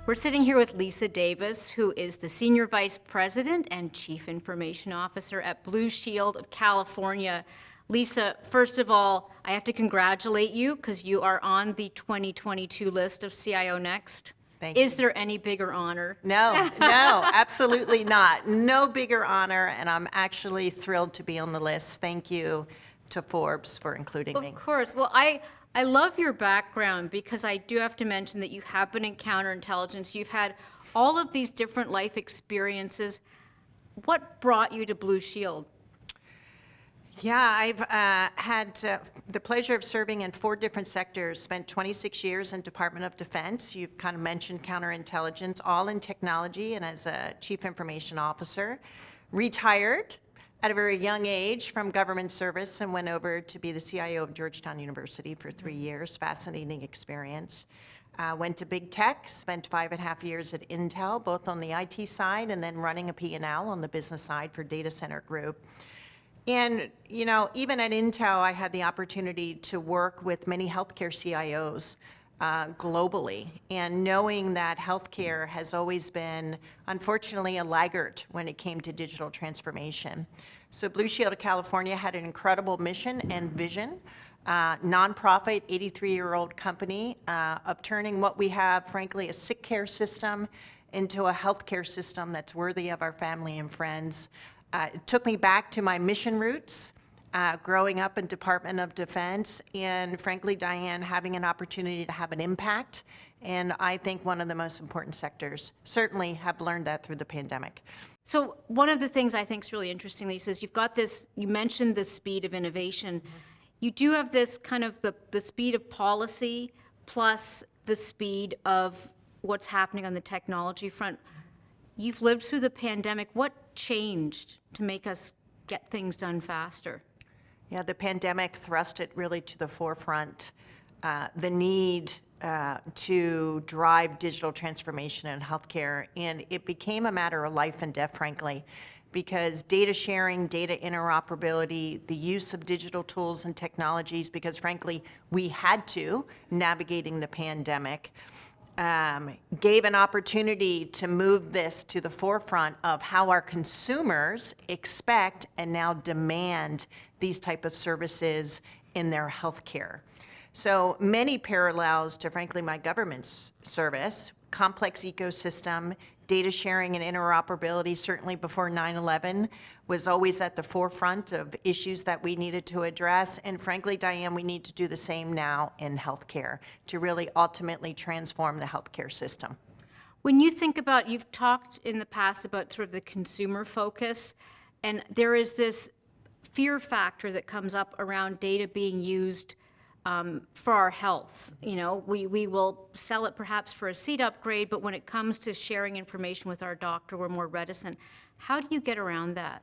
We're sitting here with Lisa Davis, who is the Senior Vice President and Chief Information Officer at Blue Shield of California. Lisa, first of all, I have to congratulate you because you are on the 2022 list of CIO Next. Thank you. Is there any bigger honor? No, absolutely not. No bigger honor, and I'm actually thrilled to be on the list. Thank you to Forbes for including me. Of course. Well, I love your background because I do have to mention that you have been in counterintelligence. You've had all of these different life experiences. What brought you to Blue Shield? Yeah, I've had the pleasure of serving in 4 different sectors, spent 26 years in Department of Defense. You've kind of mentioned counterintelligence, all in technology and as a Chief Information Officer. Retired at a very young age from government service and went over to be the CIO of Georgetown University for 3 years. Fascinating experience. Went to big tech, spent 5.5 years at Intel, both on the IT side and then running a P&L on the business side for data center group. And, you know, even at Intel, I had the opportunity to work with many healthcare CIOs globally, and knowing that healthcare has always been, unfortunately, a laggard when it came to digital transformation. So Blue Shield of California had an incredible mission and vision, nonprofit, 83-year-old company, of turning what we have, frankly, a sick care system into a healthcare system that's worthy of our family and friends. It took me back to my mission roots, growing up in Department of Defense, and frankly, Diane, having an opportunity to have an impact, and I think one of the most important sectors. Certainly have learned that through the pandemic. So one of the things I think is really interesting, Lisa, is you've got this, you mentioned the speed of innovation. You do have this kind of the speed of policy plus the speed of what's happening on the technology front. You've lived through the pandemic. What changed to make us get things done faster? Yeah, the pandemic thrust it really to the forefront, the need to drive digital transformation in healthcare, and it became a matter of life and death, frankly, because data sharing, data interoperability, the use of digital tools and technologies, because frankly, we had to, navigating the pandemic, gave an opportunity to move this to the forefront of how our consumers expect and now demand these type of services in their healthcare. So many parallels to, frankly, my government's service, complex ecosystem, data sharing and interoperability, certainly before 9/11, was always at the forefront of issues that we needed to address. And frankly, Diane, we need to do the same now in healthcare to really ultimately transform the healthcare system. When you think about, you've talked in the past about sort of the consumer focus, and there is this fear factor that comes up around data being used for our health. You know, we will sell it perhaps for a seat upgrade, but when it comes to sharing information with our doctor, we're more reticent. How do you get around that?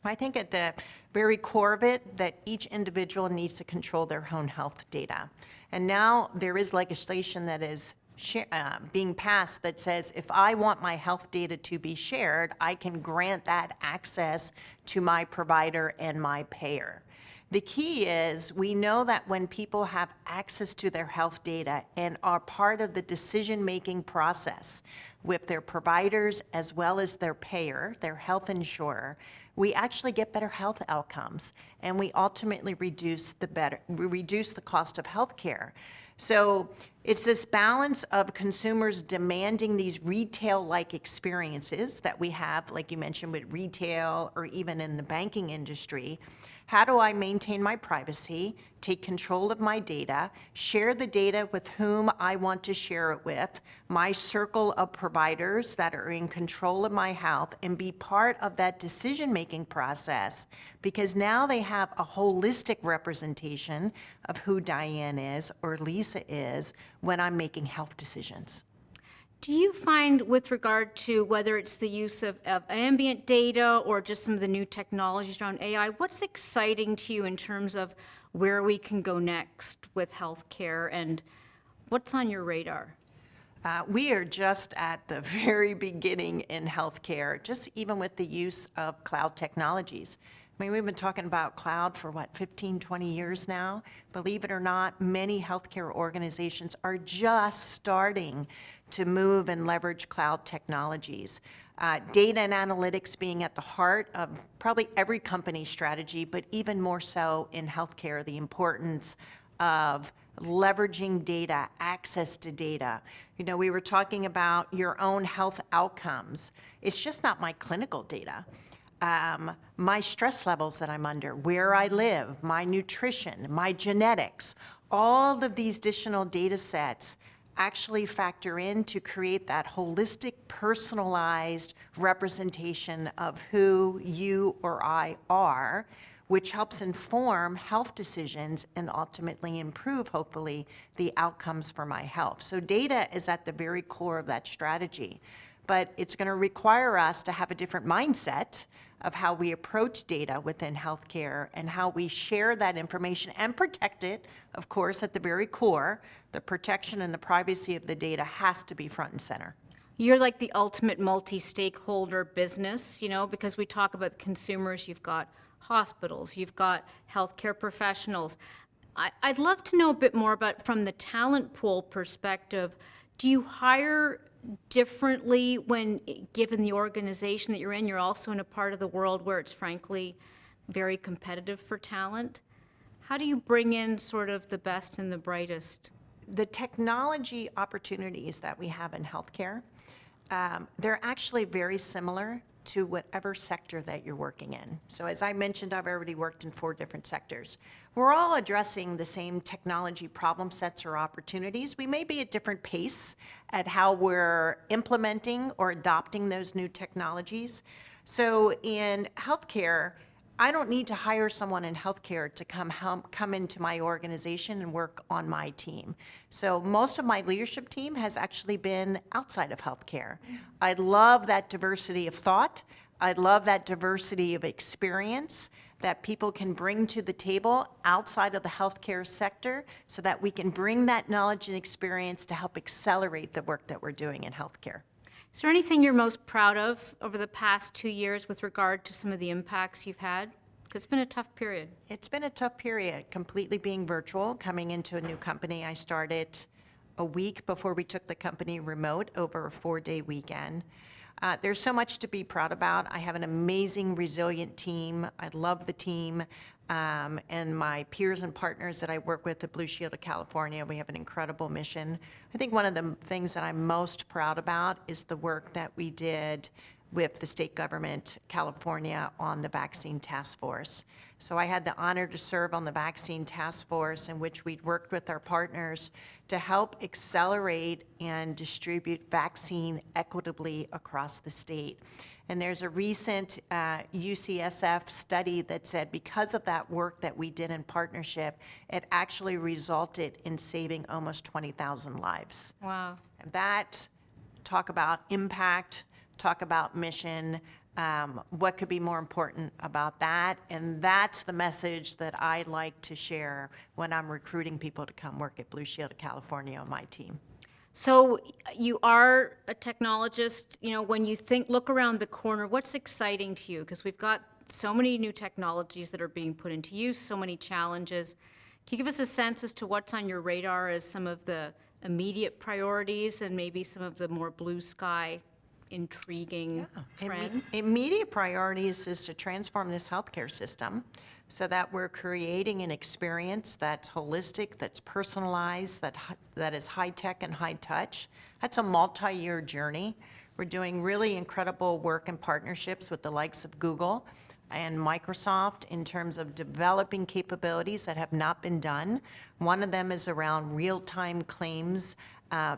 I think at the very core of it, that each individual needs to control their own health data. And now there is legislation that is being passed that says if I want my health data to be shared, I can grant that access to my provider and my payer. The key is we know that when people have access to their health data and are part of the decision-making process with their providers as well as their payer, their health insurer, we actually get better health outcomes, and we ultimately reduce the cost of health care. So it's this balance of consumers demanding these retail-like experiences that we have, like you mentioned, with retail or even in the banking industry. How do I maintain my privacy, take control of my data, share the data with whom I want to share it with, my circle of providers that are in control of my health, and be part of that decision-making process, because now they have a holistic representation of who Diane is or Lisa is when I'm making health decisions. Do you find, with regard to whether it's the use of ambient data or just some of the new technologies around AI, what's exciting to you in terms of where we can go next with healthcare, and what's on your radar? We are just at the very beginning in healthcare, just even with the use of cloud technologies. I mean, we've been talking about cloud for what, 15, 20 years now? Believe it or not, many healthcare organizations are just starting to move and leverage cloud technologies. Data and analytics being at the heart of probably every company's strategy, but even more so in healthcare, the importance of leveraging data, access to data. You know, we were talking about your own health outcomes. It's just not my clinical data. My stress levels that I'm under, where I live, my nutrition, my genetics, all of these additional data sets actually factor in to create that holistic, personalized representation of who you or I are, which helps inform health decisions and ultimately improve, hopefully, the outcomes for my health. So data is at the very core of that strategy. But it's going to require us to have a different mindset of how we approach data within healthcare and how we share that information and protect it. Of course, at the very core, the protection and the privacy of the data has to be front and center. You're like the ultimate multi-stakeholder business, you know, because we talk about consumers, you've got hospitals, you've got healthcare professionals. I'd love to know a bit more about, from the talent pool perspective, do you hire differently when, given the organization that you're in, you're also in a part of the world where it's frankly very competitive for talent? How do you bring in sort of the best and the brightest? The technology opportunities that we have in healthcare, they're actually very similar to whatever sector that you're working in. So as I mentioned, I've already worked in 4 different sectors. We're all addressing the same technology problem sets or opportunities. We may be at different pace at how we're implementing or adopting those new technologies. So in healthcare, I don't need to hire someone in healthcare to come into my organization and work on my team. So most of my leadership team has actually been outside of healthcare. I love that diversity of thought. I love that diversity of experience that people can bring to the table outside of the healthcare sector so that we can bring that knowledge and experience to help accelerate the work that we're doing in healthcare. Is there anything you're most proud of over the past 2 years with regard to some of the impacts you've had? Because it's been a tough period. It's been a tough period, completely being virtual, coming into a new company. I started a week before we took the company remote over a 4-day weekend. There's so much to be proud about. I have an amazing, resilient team. I love the team. And my peers and partners that I work with at Blue Shield of California, we have an incredible mission. I think one of the things that I'm most proud about is the work that we did with the state government, California, on the vaccine task force. So I had the honor to serve on the vaccine task force, in which we'd worked with our partners to help accelerate and distribute vaccine equitably across the state. And there's a recent UCSF study that said because of that work that we did in partnership, it actually resulted in saving almost 20,000 lives. Wow. And that, talk about impact, talk about mission, what could be more important about that? And that's the message that I like to share when I'm recruiting people to come work at Blue Shield of California on my team. So you are a technologist. You know, when you look around the corner, what's exciting to you? Because we've got so many new technologies that are being put into use, so many challenges. Can you give us a sense as to what's on your radar as some of the immediate priorities and maybe some of the more blue sky, intriguing trends? Immediate priorities is to transform this healthcare system so that we're creating an experience that's holistic, that's personalized, that is high-tech and high-touch. That's a multi-year journey. We're doing really incredible work and partnerships with the likes of Google and Microsoft in terms of developing capabilities that have not been done. One of them is around real-time claims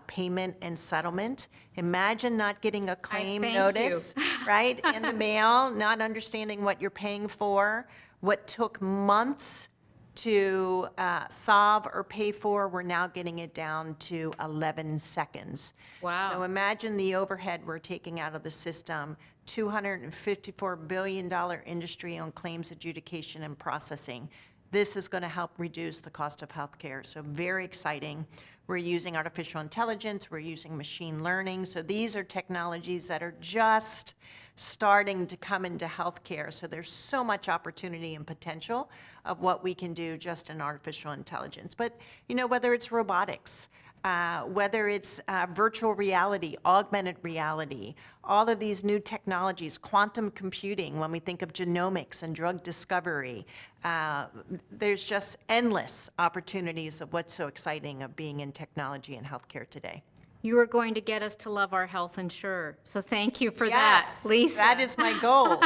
payment and settlement. Imagine not getting a claim notice, right, in the mail, not understanding what you're paying for. What took months to solve or pay for, we're now getting it down to 11 seconds. Wow. So imagine the overhead we're taking out of the system. $254 billion industry on claims adjudication and processing. This is going to help reduce the cost of healthcare. So very exciting. We're using artificial intelligence. We're using machine learning. So these are technologies that are just starting to come into healthcare. So there's so much opportunity and potential of what we can do just in artificial intelligence. But, whether it's robotics, whether it's virtual reality, augmented reality, all of these new technologies, quantum computing, when we think of genomics and drug discovery, there's just endless opportunities of what's so exciting of being in technology and healthcare today. You are going to get us to love our health insurer. So thank you for Yes, that, Lisa. that is my goal.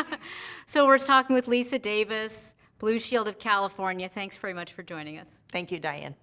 So we're talking with Lisa Davis, Blue Shield of California. Thanks very much for joining us. Thank you, Diane.